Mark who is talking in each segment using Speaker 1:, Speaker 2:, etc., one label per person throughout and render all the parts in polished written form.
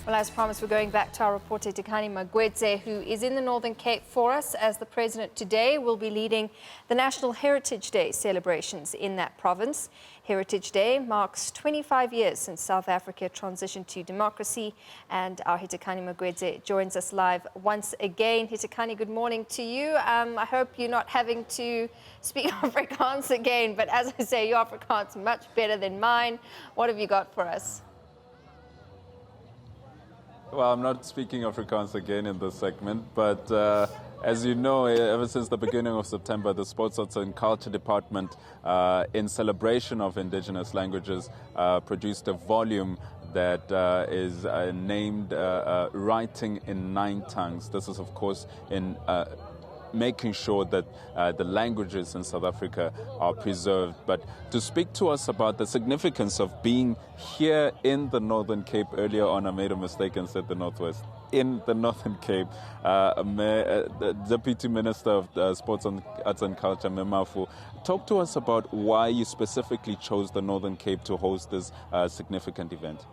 Speaker 1: Well, as promised, we're going back to our reporter Tikani Magwedze, who is in the Northern Cape for us, as the President today will be leading the National Heritage Day celebrations in that province. Heritage Day marks 25 years since South Africa transitioned to democracy, and our Hitikani Magwedze joins us live once again. Hitikani, good morning to you. I hope you're not having to speak Afrikaans again, but as I say, your Afrikaans is much better than mine. What have you got for us?
Speaker 2: Well, I'm not speaking Afrikaans again in this segment, but as you know, ever since the beginning of September, the Sports, Arts and Culture Department, in celebration of indigenous languages, produced a volume that is named Writing in 9 Tongues. This is, of course, in making sure that the languages in South Africa are preserved. But to speak to us about the significance of being here in the Northern Cape, earlier on I made a mistake and said the Northwest, in the Northern Cape, the Deputy Minister of Sports, Arts and Culture, Ramaphosa, talk to us about why you specifically chose the Northern Cape to host this significant event.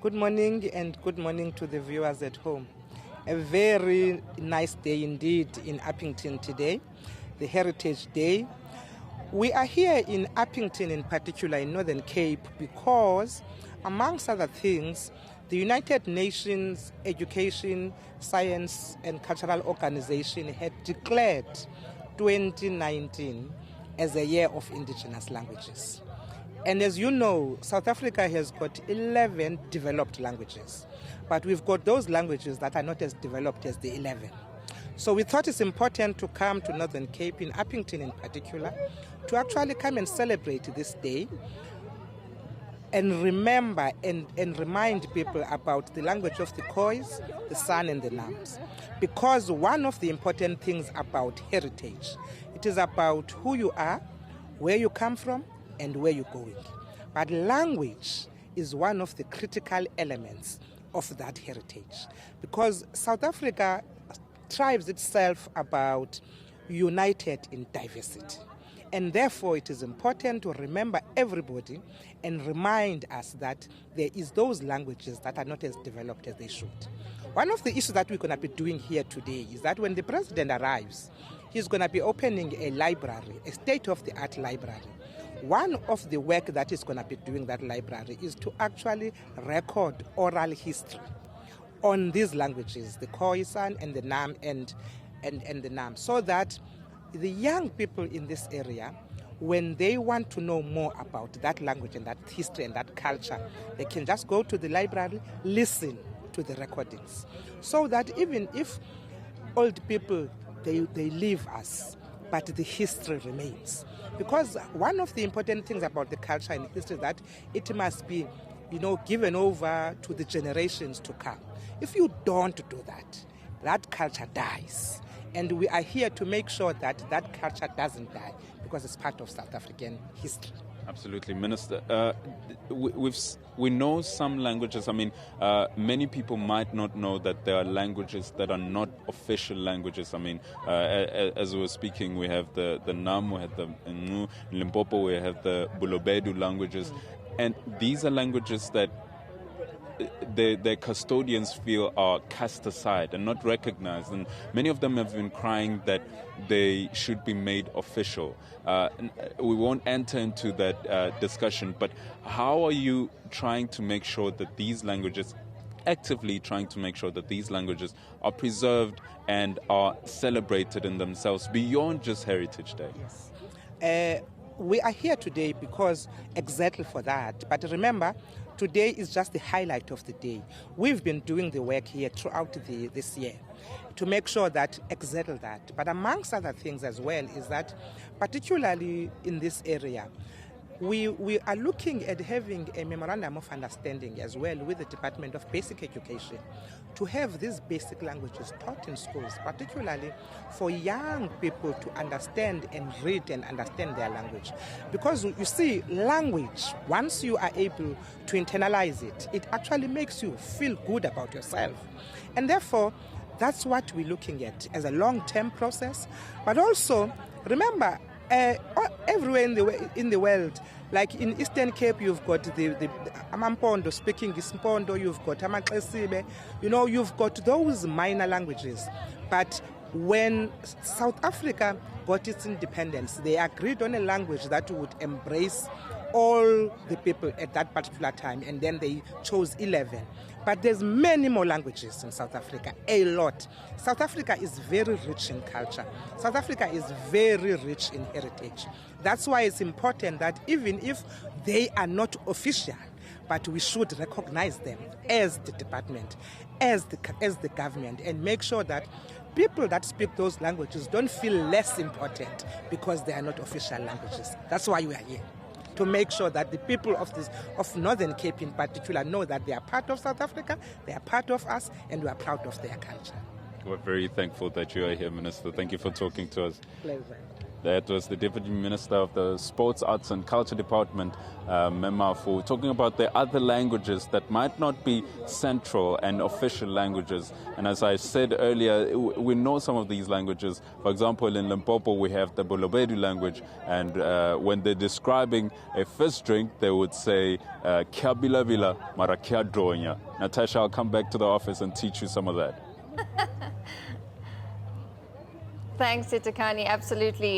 Speaker 3: Good morning, and good morning to the viewers at home. A very nice day indeed in Uppington today, the Heritage Day. We are here in Uppington in particular, in Northern Cape, because amongst other things, the United Nations Education, Science and Cultural Organization had declared 2019 as a year of indigenous languages. And as you know, South Africa has got 11 developed languages. But we've got those languages that are not as developed as the 11. So we thought it's important to come to Northern Cape, in Uppington in particular, to actually come and celebrate this day and remember and remind people about the language of the Khois, the San and the Nams. Because one of the important things about heritage, it is about who you are, where you come from, and where you're going. But language is one of the critical elements of that heritage, because South Africa thrives itself about united in diversity, and therefore it is important to remember everybody and remind us that there is those languages that are not as developed as they should. One of the issues that we're going to be doing here today is that when the President arrives, he's going to be opening a library, a state-of-the-art library. One of the work that is going to be doing that library is to actually record oral history on these languages, the Khoisan and the Nam and the Nam, so that the young people in this area, when they want to know more about that language and that history and that culture, they can just go to the library, listen to the recordings, so that even if old people, they leave us, but the history remains. Because one of the important things about the culture and history is that it must be, given over to the generations to come. If you don't do that, that culture dies. And we are here to make sure that that culture doesn't die, because it's part of South African history.
Speaker 2: Absolutely, Minister. We know some languages. I mean, many people might not know that there are languages that are not official languages. I mean, as we were speaking, we have the Nam, we have the Ngu, Limpopo, we have the Bulobedu languages. And these are languages that their custodians feel are cast aside and not recognized, and many of them have been crying that they should be made official. We won't enter into that discussion, but how are you trying to make sure that these languages, actively trying to make sure that these languages are preserved and are celebrated in themselves beyond just Heritage Day?
Speaker 3: Yes. We are here today because exactly for that. But remember, today is just the highlight of the day. We've been doing the work here throughout this year to make sure that exactly that. But amongst other things as well is that, particularly in this area, we are looking at having a memorandum of understanding as well with the Department of Basic Education to have these basic languages taught in schools, particularly for young people to understand and read and understand their language. Because you see, language, once you are able to internalize it, it actually makes you feel good about yourself. And therefore, that's what we're looking at as a long-term process. But also, remember, Everywhere in the world, like in Eastern Cape, you've got the Amampondo speaking Ismpondo, you've got Amaxesibe, you've got those minor languages. But when South Africa got its independence, they agreed on a language that would embrace all the people at that particular time, and then they chose 11. But there's many more languages in South Africa, a lot. South Africa is very rich in culture. South Africa is very rich in heritage. That's why it's important that even if they are not official, but we should recognize them as the department, as the government, and make sure that people that speak those languages don't feel less important because they are not official languages. That's why we are here, to make sure that the people of Northern Cape in particular know that they are part of South Africa, they are part of us, and we are proud of their culture.
Speaker 2: We're very thankful that you are here, Minister. Thank you for talking to us.
Speaker 3: Pleasure.
Speaker 2: That was the Deputy Minister of the Sports, Arts and Culture Department, Ramaphosa, talking about the other languages that might not be central and official languages. And as I said earlier, we know some of these languages. For example, in Limpopo, we have the Bolobedu language. And when they're describing a fish drink, they would say, "Kia bila bila, mara kia dronya." Natasha, I'll come back to the office and teach you some of that.
Speaker 1: Thanks, Itakani. Absolutely.